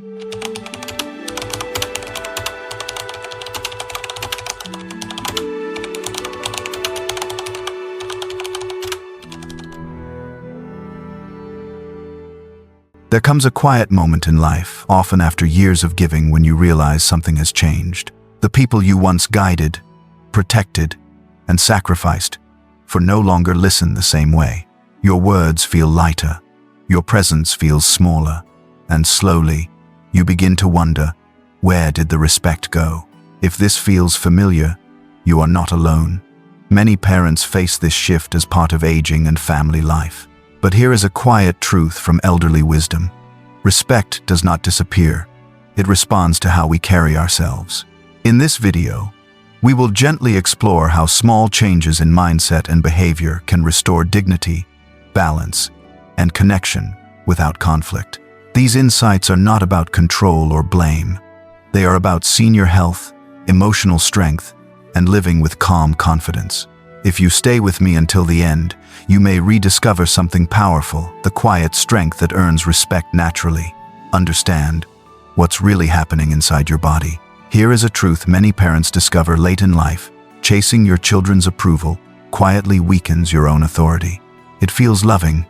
There comes a quiet moment in life, often after years of giving, when you realize something has changed. The people you once guided, protected, and sacrificed for no longer listen the same way. Your words feel lighter, your presence feels smaller, and slowly you begin to wonder, where did the respect go? If this feels familiar, you are not alone. Many parents face this shift as part of aging and family life. But here is a quiet truth from elderly wisdom. Respect does not disappear. It responds to how we carry ourselves. In this video, we will gently explore how small changes in mindset and behavior can restore dignity, balance, and connection without conflict. These insights are not about control or blame. They are about senior health, emotional strength, and living with calm confidence. If you stay with me until the end, you may rediscover something powerful, the quiet strength that earns respect naturally. Understand what's really happening inside your body. Here is a truth many parents discover late in life. Chasing your children's approval quietly weakens your own authority. It feels loving,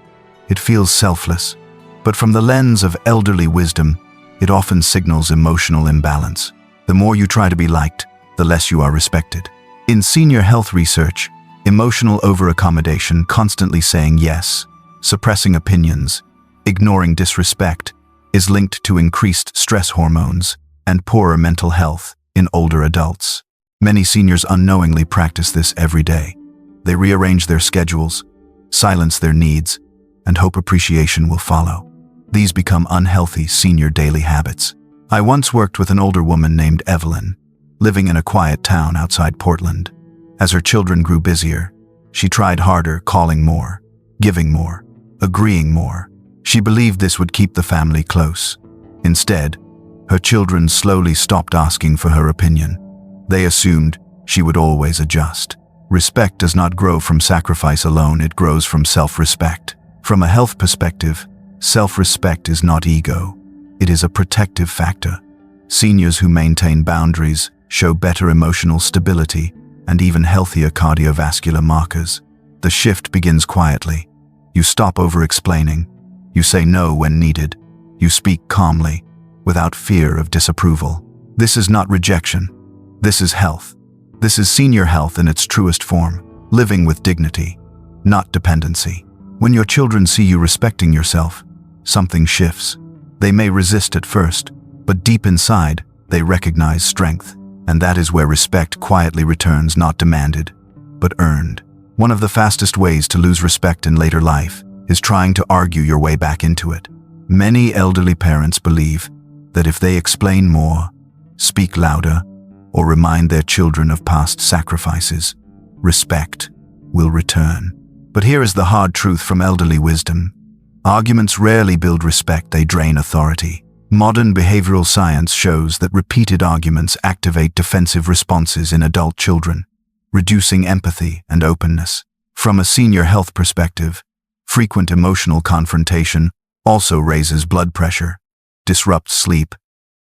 it feels selfless, but from the lens of elderly wisdom, it often signals emotional imbalance. The more you try to be liked, the less you are respected. In senior health research, emotional over-accommodation, constantly saying yes, suppressing opinions, ignoring disrespect, is linked to increased stress hormones and poorer mental health in older adults. Many seniors unknowingly practice this every day. They rearrange their schedules, silence their needs, and hope appreciation will follow. These become unhealthy senior daily habits. I once worked with an older woman named Evelyn, living in a quiet town outside Portland. As her children grew busier, she tried harder, calling more, giving more, agreeing more. She believed this would keep the family close. Instead, her children slowly stopped asking for her opinion. They assumed she would always adjust. Respect does not grow from sacrifice alone, it grows from self-respect. From a health perspective, self-respect is not ego. It is a protective factor. Seniors who maintain boundaries show better emotional stability and even healthier cardiovascular markers. The shift begins quietly. You stop over-explaining. You say no when needed. You speak calmly, without fear of disapproval. This is not rejection. This is health. This is senior health in its truest form, living with dignity, not dependency. When your children see you respecting yourself, something shifts. They may resist at first, but deep inside, they recognize strength. And that is where respect quietly returns, not demanded, but earned. One of the fastest ways to lose respect in later life is trying to argue your way back into it. Many elderly parents believe that if they explain more, speak louder, or remind their children of past sacrifices, respect will return. But here is the hard truth from elderly wisdom. Arguments rarely build respect, they drain authority. Modern behavioral science shows that repeated arguments activate defensive responses in adult children, reducing empathy and openness. From a senior health perspective, frequent emotional confrontation also raises blood pressure, disrupts sleep,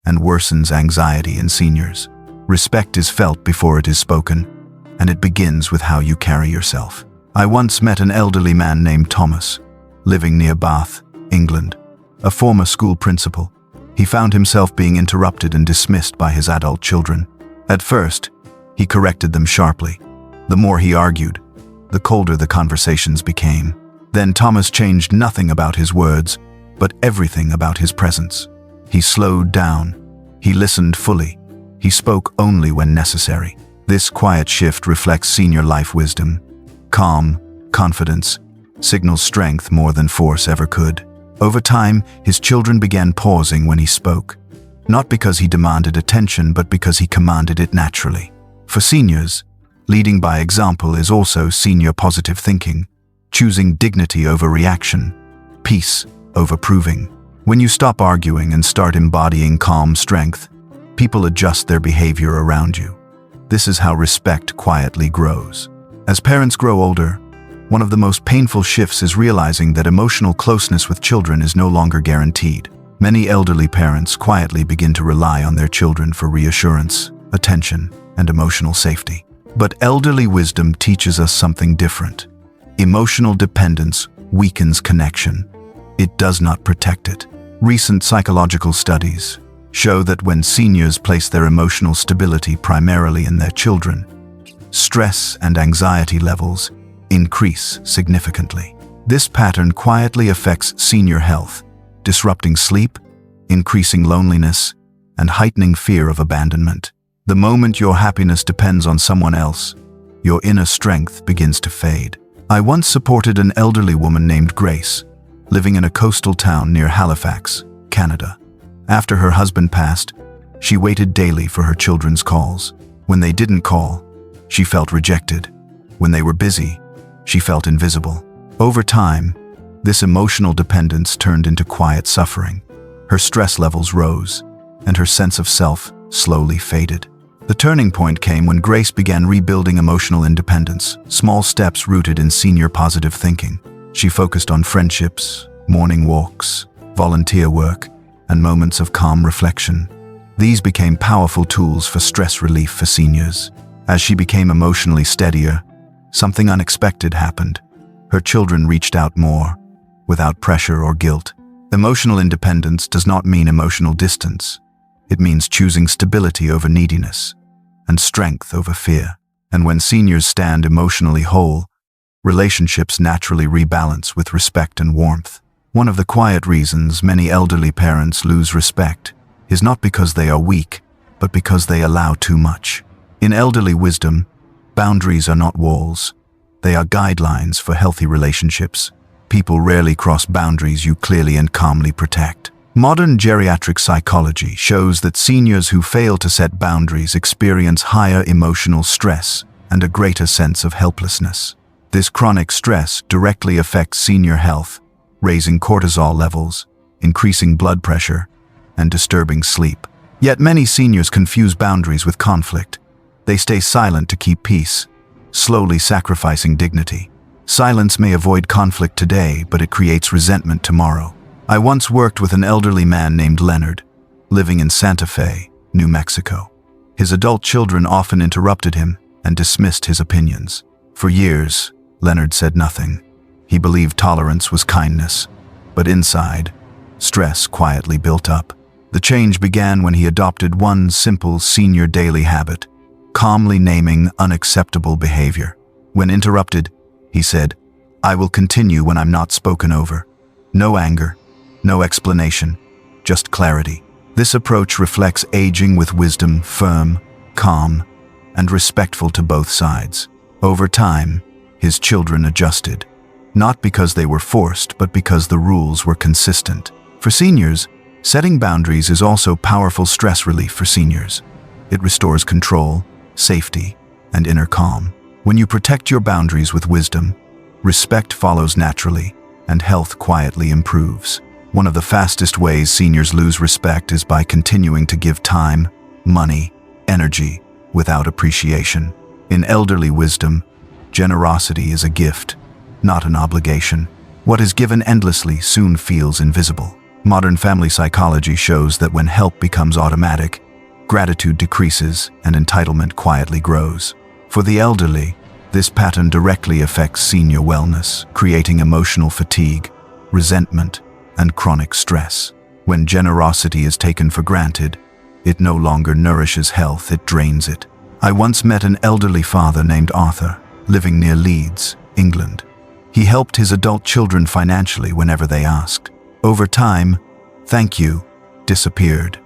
and worsens anxiety in seniors. Respect is felt before it is spoken, and it begins with how you carry yourself. I once met an elderly man named Thomas, living near Bath, England, a former school principal. He found himself being interrupted and dismissed by his adult children. At first, he corrected them sharply. The more he argued, the colder the conversations became. Then Thomas changed nothing about his words, but everything about his presence. He slowed down. He listened fully. He spoke only when necessary. This quiet shift reflects senior life wisdom. Calm, confidence, signals strength more than force ever could. Over time, his children began pausing when he spoke, not because he demanded attention, but because he commanded it naturally. For seniors, leading by example is also senior positive thinking, choosing dignity over reaction, peace over proving. When you stop arguing and start embodying calm strength, people adjust their behavior around you. This is how respect quietly grows. As parents grow older, one of the most painful shifts is realizing that emotional closeness with children is no longer guaranteed. Many elderly parents quietly begin to rely on their children for reassurance, attention, and emotional safety. But elderly wisdom teaches us something different. Emotional dependence weakens connection. It does not protect it. Recent psychological studies show that when seniors place their emotional stability primarily in their children, stress and anxiety levels increase significantly. This pattern quietly affects senior health, disrupting sleep, increasing loneliness, and heightening fear of abandonment. The moment your happiness depends on someone else, your inner strength begins to fade. I once supported an elderly woman named Grace, living in a coastal town near Halifax, Canada. After her husband passed, she waited daily for her children's calls. When they didn't call, she felt rejected. When they were busy, she felt invisible. Over time, this emotional dependence turned into quiet suffering. Her stress levels rose, and her sense of self slowly faded. The turning point came when Grace began rebuilding emotional independence, small steps rooted in senior positive thinking. She focused on friendships, morning walks, volunteer work, and moments of calm reflection. These became powerful tools for stress relief for seniors. As she became emotionally steadier, something unexpected happened. Her children reached out more, without pressure or guilt. Emotional independence does not mean emotional distance. It means choosing stability over neediness and strength over fear. And when seniors stand emotionally whole, relationships naturally rebalance with respect and warmth. One of the quiet reasons many elderly parents lose respect is not because they are weak, but because they allow too much. In elderly wisdom, boundaries are not walls. They are guidelines for healthy relationships. People rarely cross boundaries you clearly and calmly protect. Modern geriatric psychology shows that seniors who fail to set boundaries experience higher emotional stress and a greater sense of helplessness. This chronic stress directly affects senior health, raising cortisol levels, increasing blood pressure, and disturbing sleep. Yet many seniors confuse boundaries with conflict. They stay silent to keep peace, slowly sacrificing dignity. Silence may avoid conflict today, but it creates resentment tomorrow. I once worked with an elderly man named Leonard, living in Santa Fe, New Mexico. His adult children often interrupted him and dismissed his opinions. For years, Leonard said nothing. He believed tolerance was kindness, but inside, stress quietly built up. The change began when he adopted one simple senior daily habit, calmly naming unacceptable behavior. When interrupted, he said, "I will continue when I'm not spoken over." No anger, no explanation, just clarity. This approach reflects aging with wisdom, firm, calm, and respectful to both sides. Over time, his children adjusted, not because they were forced, but because the rules were consistent. For seniors, setting boundaries is also powerful stress relief for seniors. It restores control, safety, and inner calm. When you protect your boundaries with wisdom, respect follows naturally, and health quietly improves. One of the fastest ways seniors lose respect is by continuing to give time, money, energy, without appreciation. In elderly wisdom, generosity is a gift, not an obligation. What is given endlessly soon feels invisible. Modern family psychology shows that when help becomes automatic, gratitude decreases and entitlement quietly grows. For the elderly, this pattern directly affects senior wellness, creating emotional fatigue, resentment, and chronic stress. When generosity is taken for granted, it no longer nourishes health, it drains it. I once met an elderly father named Arthur, living near Leeds, England. He helped his adult children financially whenever they asked. Over time, "thank you" disappeared.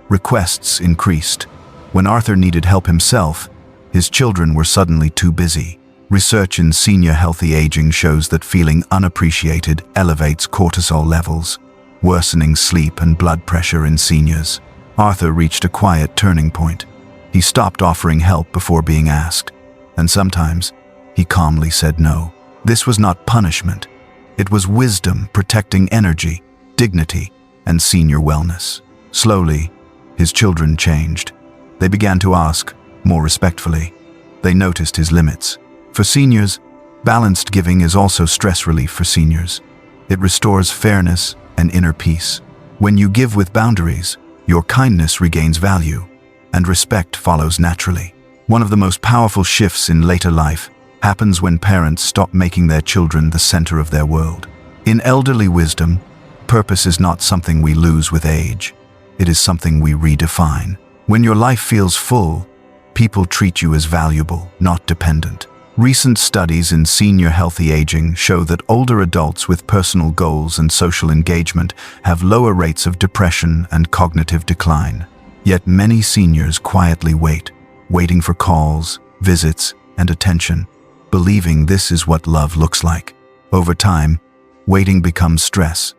Requests increased. When Arthur needed help himself, his children were suddenly too busy. Research in senior healthy aging shows that feeling unappreciated elevates cortisol levels, worsening sleep and blood pressure in seniors. Arthur reached a quiet turning point. He stopped offering help before being asked, and sometimes he calmly said no. This was not punishment. It was wisdom protecting energy, dignity, and senior wellness. Slowly, his children changed. They began to ask, more respectfully. They noticed his limits. For seniors, balanced giving is also stress relief for seniors. It restores fairness and inner peace. When you give with boundaries, your kindness regains value, and respect follows naturally. One of the most powerful shifts in later life happens when parents stop making their children the center of their world. In elderly wisdom, purpose is not something we lose with age. It is something we redefine. When your life feels full, people treat you as valuable, not dependent. Recent studies in senior healthy aging show that older adults with personal goals and social engagement have lower rates of depression and cognitive decline. Yet many seniors quietly waiting for calls, visits, and attention, believing this is what love looks like. Over time, waiting becomes stress,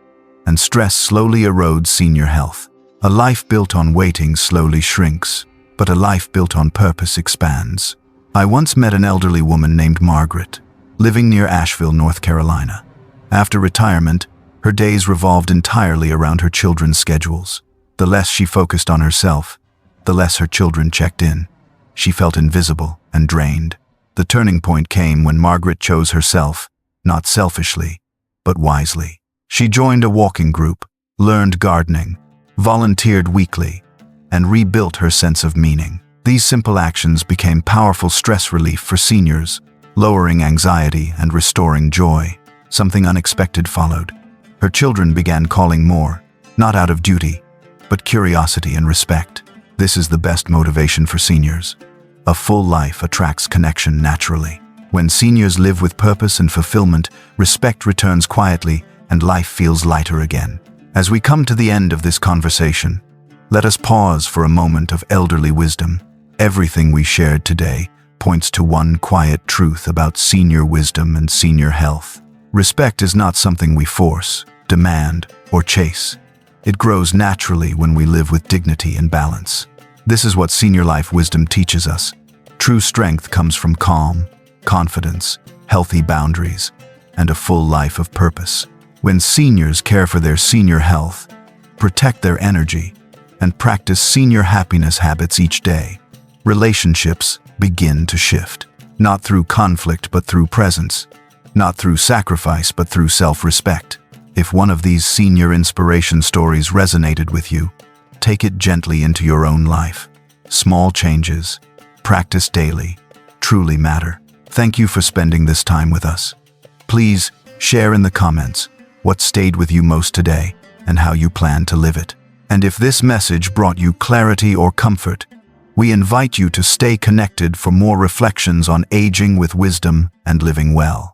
and stress slowly erodes senior health. A life built on waiting slowly shrinks, but a life built on purpose expands. I once met an elderly woman named Margaret, living near Asheville, North Carolina. After retirement, her days revolved entirely around her children's schedules. The less she focused on herself, the less her children checked in. She felt invisible and drained. The turning point came when Margaret chose herself, not selfishly, but wisely. She joined a walking group, learned gardening, volunteered weekly, and rebuilt her sense of meaning. These simple actions became powerful stress relief for seniors, lowering anxiety and restoring joy. Something unexpected followed. Her children began calling more, not out of duty, but curiosity and respect. This is the best motivation for seniors. A full life attracts connection naturally. When seniors live with purpose and fulfillment, respect returns quietly and life feels lighter again. As we come to the end of this conversation, let us pause for a moment of elderly wisdom. Everything we shared today points to one quiet truth about senior wisdom and senior health. Respect is not something we force, demand, or chase. It grows naturally when we live with dignity and balance. This is what senior life wisdom teaches us. True strength comes from calm, confidence, healthy boundaries, and a full life of purpose. When seniors care for their senior health, protect their energy, and practice senior happiness habits each day, relationships begin to shift. Not through conflict but through presence. Not through sacrifice but through self-respect. If one of these senior inspiration stories resonated with you, take it gently into your own life. Small changes, practiced daily, truly matter. Thank you for spending this time with us. Please share in the comments what stayed with you most today and how you plan to live it. And if this message brought you clarity or comfort, we invite you to stay connected for more reflections on aging with wisdom and living well.